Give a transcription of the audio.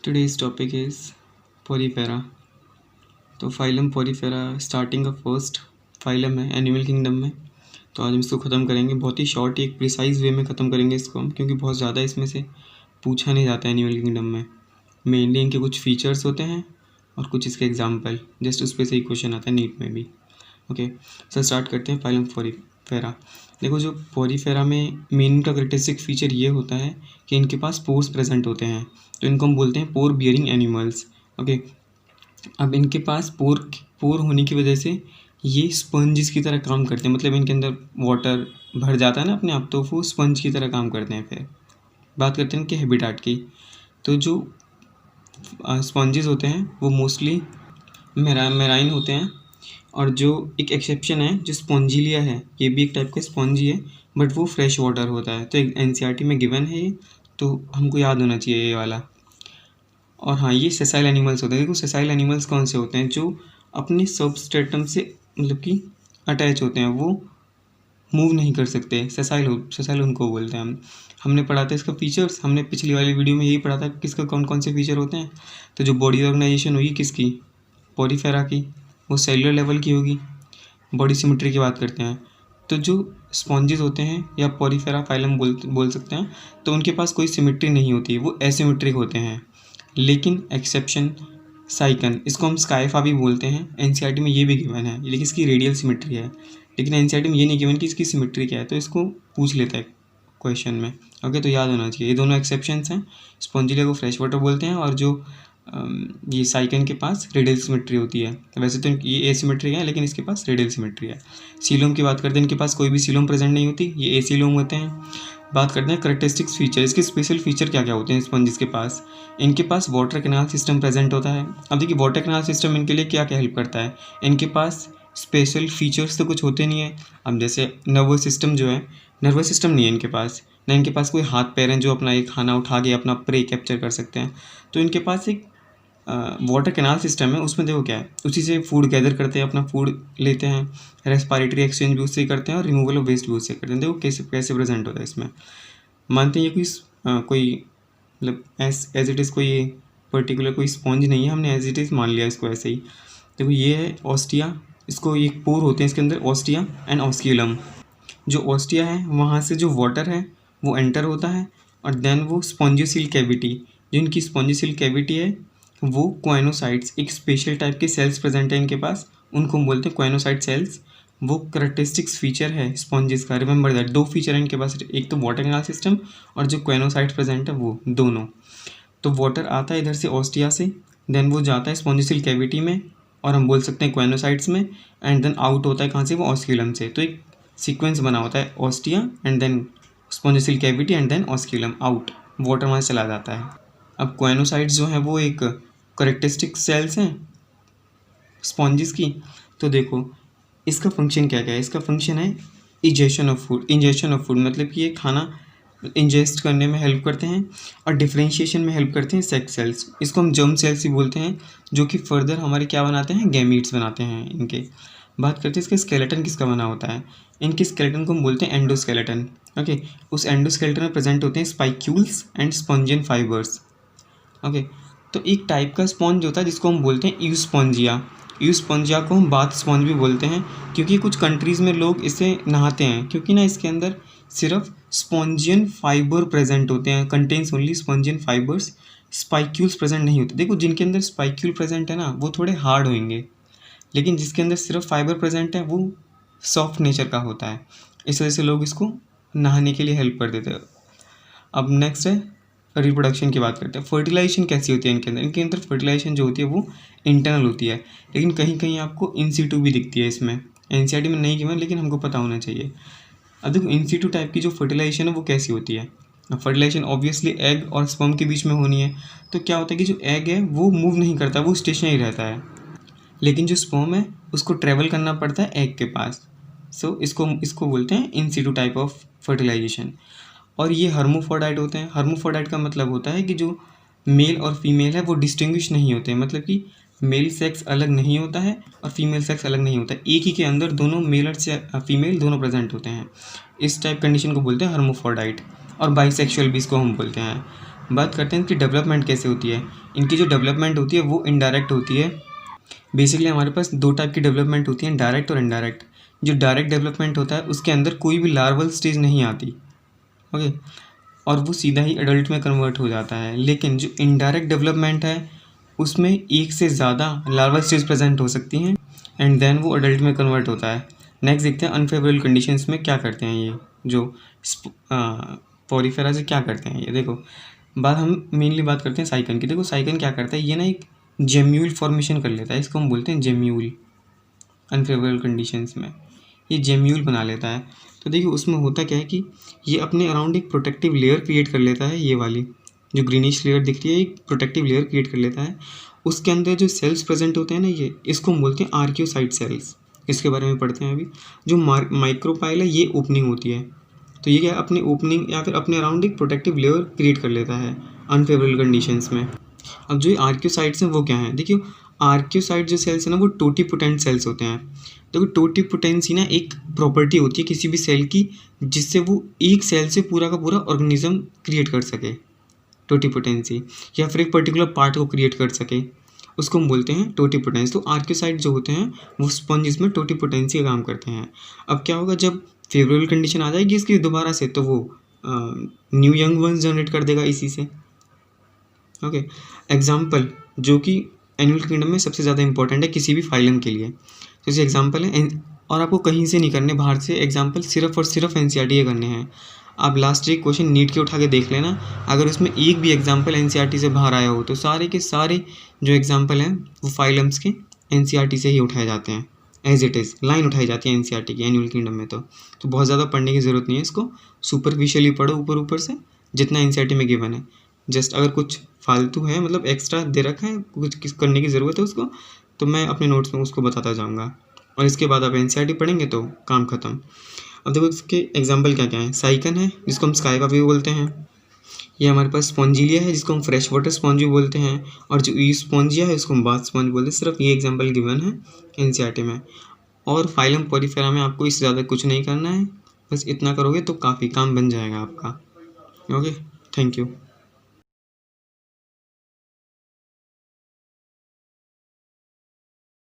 Today's topic is Porifera. तो phylum Porifera starting का first phylum है एनिमल किंगडम में। तो आज हम इसको ख़त्म करेंगे, बहुत ही शॉर्ट एक प्रिसाइज वे में ख़त्म करेंगे इसको हम, क्योंकि बहुत ज़्यादा इसमें से पूछा नहीं जाता है एनिमल किंगडम में। मेनली इनके कुछ फीचर्स होते हैं और कुछ इसके एग्जाम्पल, जस्ट उस पर से ही क्वेश्चन आता है नीट में भी। ओके सर स्टार्ट करते हैं फाइलम पोरीफेरा। देखो जो पोरीफेरा में मेन का करेक्टरिस्टिक फीचर ये होता है कि इनके पास पोर्स प्रेजेंट होते हैं, तो इनको हम बोलते हैं पोर बियरिंग एनिमल्स। ओके अब इनके पास पोर होने की वजह से ये स्पंज की तरह काम करते हैं, मतलब इनके अंदर वाटर भर जाता है ना अपने आप, तो वो स्पंज की तरह काम करते हैं। फिर बात करते हैं इनके हैबिटेट की। तो जो स्पंजेस होते हैं वो मोस्टली मेराइन होते हैं, और जो एक एक्सेप्शन है जो स्पॉन्जिलिया है, ये भी एक टाइप का स्पॉन्ज ही है, बट वो फ्रेश वाटर होता है। तो एनसीईआरटी में गिवन है ये, तो हमको याद होना चाहिए ये वाला। और हाँ, ये सेसाइल एनिमल्स होते हैं। देखो सेसाइल एनिमल्स कौन से होते हैं, जो अपने सबस्ट्रेटम से मतलब कि अटैच होते हैं, वो मूव नहीं कर सकते, सेसाइल उनको बोलते हैं हम। हमने पढ़ा था इसका फीचर्स, हमने पिछली वाली वीडियो में यही पढ़ा था किसका कौन कौन से फीचर होते हैं। तो जो बॉडी ऑर्गेनाइजेशन होगी किसकी, पोरीफेरा की, वो सेलुलर लेवल की होगी। बॉडी सिमेट्री की बात करते हैं, तो जो स्पॉन्जेस होते हैं या पोरीफेरा फाइलम बोल सकते हैं, तो उनके पास कोई सिमेट्री नहीं होती है, वो एसिमेट्रिक होते हैं। लेकिन एक्सेप्शन साइकन, इसको हम स्काइफा भी बोलते हैं, एनसीईआरटी में ये भी गिवन है, लेकिन इसकी रेडियल सिमेट्री है। लेकिन एनसीईआरटी में ये नहीं गिवन कि इसकी सिमेट्री क्या है, तो इसको पूछ लेता है क्वेश्चन में। ओके तो याद होना चाहिए, ये दोनों एक्सेप्शंस हैं। स्पॉन्जिलिया को फ्रेश वाटर बोलते हैं, और जो ये साइकन के पास रेडियल सिमेट्री होती है। वैसे तो ये एसिमेट्री है, लेकिन इसके पास रेडियल सिमेट्री है। सीलोम की बात करते हैं, इनके पास कोई भी सीलोम प्रेजेंट नहीं होती, ये एसीलोम होते हैं। बात करते हैं करेक्टरिस्टिक्स फीचर, इसके स्पेशल फीचर क्या क्या होते हैं स्पंजेस के पास। इनके पास वाटर कैनाल सिस्टम प्रेजेंट होता है। अब देखिए वाटर कैनाल सिस्टम इनके लिए क्या क्या हेल्प करता है। इनके पास स्पेशल फीचर्स तो कुछ होते नहीं है। अब जैसे नर्वस सिस्टम जो है, नर्वस सिस्टम नहीं है इनके पास, ना इनके पास कोई हाथ पैर हैं जो अपना एक खाना उठा के अपना प्रे कैप्चर कर सकते हैं। तो इनके पास एक वाटर कैनाल सिस्टम है, उसमें देखो क्या है, उसी से फूड गैदर करते हैं, अपना फूड लेते हैं, रेस्पिरेटरी एक्सचेंज भी उससे करते हैं, और रिमूवल ऑफ वेस्ट भी उससे करते हैं। देखो कैसे कैसे प्रेजेंट होता है इसमें। मानते हैं ये कोई मतलब एज इट इज़ कोई पर्टिकुलर कोई स्पॉन्ज नहीं है, हमने एज इट इज़ मान लिया इसको ऐसे ही। देखो ये है ऑस्टिया, इसको ये पोर होते हैं इसके अंदर, ऑस्टिया एंड ऑस्क्यूलम। जो ऑस्टिया है वहाँ से जो वाटर है वो एंटर होता है, और देन वो स्पॉन्जियोसील कैविटी, जो इनकी स्पॉन्जियोसील कैविटी है वो क्वाइनोसाइट्स, एक स्पेशल टाइप के सेल्स प्रेजेंट है इनके पास, उनको हम बोलते हैं क्वाइनोसाइट सेल्स। वो करेक्टरिस्टिक्स फीचर है स्पॉन्जेस का, रिमेंबर दैट। दो फीचर है इनके पास, एक तो वाटर कैनाल सिस्टम और जो क्वाइनोसाइट्स प्रेजेंट है वो दोनों। तो वाटर आता है इधर से ऑस्टिया से, देन वो जाता है स्पॉन्जियोसील कैविटी में, और हम बोल सकते हैं क्वाइनोसाइट्स में, एंड देन आउट होता है कहाँ से, वो ऑस्क्यूलम से। तो एक सीक्वेंस बना होता है, ostia and then spongocoel cavity and then osculum, out, water वहाँ चला जाता है। अब क्वाइनोसाइट्स जो है वो एक करेक्टरिस्टिक सेल्स हैं स्पॉन्जेस की। तो देखो इसका फंक्शन क्या क्या है, इसका फंक्शन है इंजेक्शन ऑफ फूड, मतलब कि ये खाना इंजेस्ट करने में हेल्प करते हैं, और डिफरेंशिएशन में हेल्प करते हैं सेक्स सेल्स, इसको हम जर्म सेल्स ही बोलते हैं, जो कि फर्दर हमारे क्या बनाते हैं, गैमीट्स बनाते हैं इनके। बात करते हैं इसका स्केलेटन किसका बना होता है। इनके स्केलेटन को हम बोलते हैं एंडोस्केलेटन। ओके उस एंडोस्केलेटन में प्रेजेंट होते हैं स्पाइक्यूल्स एंड स्पॉन्जियन फाइबर्स। ओके तो एक टाइप का स्पॉन्ज होता है जिसको हम बोलते हैं यूस्पॉन्जिया को हम बाथ स्पॉन्ज भी बोलते हैं, क्योंकि कुछ कंट्रीज़ में लोग इसे नहाते हैं, क्योंकि ना इसके अंदर सिर्फ स्पॉन्जियन फाइबर प्रेजेंट होते हैं, contains only spongin fibres, spicules present नहीं होते। देखो जिनके अंदर स्पाइक्यूल प्रेजेंट है ना वो थोड़े हार्ड होंगे, लेकिन जिसके अंदर सिर्फ फाइबर प्रेजेंट है वो सॉफ्ट नेचर का होता है, इस वजह से लोग इसको नहाने के लिए हेल्प कर देते हैं। अब नेक्स्ट है रिप्रोडक्शन की बात करते हैं। फर्टिलाइजेशन कैसी होती है इनके अंदर फर्टिलाइजेशन जो होती है वो इंटरनल होती है, लेकिन कहीं कहीं आपको इन सीटू भी दिखती है इसमें, एनसीईआरटी में नहीं गिवन लेकिन हमको पता होना चाहिए। अब देखो इन सीटू टाइप की जो फर्टिलाइजेशन है वो कैसी होती है। फर्टिलाइजेशन ऑब्वियसली एग और स्पर्म के बीच में होनी है। तो क्या होता है कि जो एग है वो मूव नहीं करता, वो स्टेशनरी रहता है, लेकिन जो स्पर्म है उसको ट्रेवल करना पड़ता है एग के पास। सो इसको बोलते हैं in situ type of fertilization. और ये हर्मोफोडाइट होते हैं। हर्मोफोडाइट का मतलब होता है कि जो मेल और फीमेल है वो डिस्टिंग्विश नहीं होते हैं, मतलब कि मेल सेक्स अलग नहीं होता है और फीमेल सेक्स अलग नहीं होता है, एक ही के अंदर दोनों मेल और फीमेल दोनों प्रेजेंट होते हैं। इस टाइप कंडीशन को बोलते हैं हर्मोफोडाइट। और बाइसेक्सुअल भी इसको हम बोलते हैं। बात करते हैं इनकी डेवलपमेंट कैसे होती है। इनकी जो डेवलपमेंट होती है वो इनडायरेक्ट होती है। बेसिकली हमारे पास दो टाइप की डेवलपमेंट होती है, डायरेक्ट और इनडायरेक्ट। जो डायरेक्ट डेवलपमेंट होता है उसके अंदर कोई भी लार्वल स्टेज नहीं आती, ओके, और वो सीधा ही एडल्ट में कन्वर्ट हो जाता है। लेकिन जो इनडायरेक्ट डेवलपमेंट है उसमें एक से ज़्यादा लार्वल स्टेज प्रेजेंट हो सकती हैं एंड देन वो एडल्ट में कन्वर्ट होता है। नेक्स्ट देखते हैं अनफेवरेबल कंडीशंस में क्या करते हैं ये जो पोरीफेरा से क्या करते हैं ये। देखो हम मेनली बात करते हैं साइकन की। देखो साइकन क्या करता है, ये ना एक जेम्यूल फॉर्मेशन कर लेता है, इसको हम बोलते हैं जेम्यूल। अनफेवरेबल कंडीशंस में ये जेम्यूल बना लेता है। तो देखिए उसमें होता क्या है कि ये अपने अराउंड एक प्रोटेक्टिव लेयर क्रिएट कर लेता है। ये वाली जो ग्रीनिश लेयर दिख रही है एक प्रोटेक्टिव लेयर क्रिएट कर लेता है। उसके अंदर जो सेल्स प्रेजेंट होते हैं ना, ये इसको हम बोलते हैं आर्क्योसाइट सेल्स। इसके बारे में पढ़ते हैं अभी। जो माइक्रोपाइल है ये ओपनिंग होती है, तो ये क्या है, अपनी ओपनिंग या फिर अपने अराउंड एक प्रोटेक्टिव लेयर क्रिएट कर लेता है अनफेवरेबल कंडीशंस में। अब जो ये आर्क्योसाइट्स हैं वो क्या है, देखिए आर्क्योसाइट जो सेल्स है ना वो टोटीपोटेंट सेल्स होते हैं। देखो टोटीपोटेंसी ना एक प्रॉपर्टी होती है किसी भी सेल की जिससे वो एक सेल से पूरा का पूरा ऑर्गेनिज्म क्रिएट कर सके। टोटीपोटेंसी या फिर एक पर्टिकुलर पार्ट को क्रिएट कर सके, उसको हम बोलते हैं टोटीपोटेंस। तो आर्क्योसाइट जो होते हैं वो स्पंज में टोटीपोटेंसी का काम करते हैं। अब क्या होगा, जब फेवरेबल कंडीशन आ जाएगी इसकी दोबारा से, तो वो न्यू यंग वंस जनरेट कर देगा इसी से, ओके। एग्जाम्पल जो कि एनिमल किंगडम में सबसे ज़्यादा इंपॉर्टेंट है किसी भी फाइलम के लिए, तो जैसे एग्जाम्पल है, और आपको कहीं से नहीं करने बाहर से एग्जाम्पल, सिर्फ और सिर्फ एनसीईआरटी के करने हैं। आप लास्ट एक क्वेश्चन नीट के उठा के देख लेना, अगर उसमें एक भी एग्जाम्पल एनसीईआरटी से बाहर आया हो तो सारे के सारे जो एग्जाम्पल हैं वो फाइलम्स के एनसीईआरटी से ही उठाए जाते हैं। एज इट इज़ लाइन उठाई जाती है एनसीईआरटी की एनिमल किंगडम में। तो बहुत ज़्यादा पढ़ने की ज़रूरत नहीं है, इसको सुपरफिशियली पढ़ो ऊपर ऊपर से जितना एनसीईआरटी में गिवन है। जस्ट अगर कुछ फालतू है, मतलब एक्स्ट्रा दे रखा है, कुछ करने की ज़रूरत है उसको, तो मैं अपने नोट्स में उसको बताता जाऊँगा, और इसके बाद आप एनसीईआरटी पढ़ेंगे तो काम खत्म। अब देखो इसके एग्जाम्पल क्या क्या है। साइकन है जिसको हम स्काई पापी बोलते हैं, ये हमारे पास स्पॉन्जिलिया है जिसको हम फ्रेश वाटर स्पॉन्ज भी बोलते हैं, और जो ई स्पॉन्जिया है उसको हम बाथ स्पॉन्ज बोलते हैं। सिर्फ ये एग्जाम्पल गिवन है एनसीईआरटी में, और फाइलम पोरीफेरा में आपको इससे ज़्यादा कुछ नहीं करना है, बस इतना करोगे तो काफ़ी काम बन जाएगा आपका, ओके। Thank you.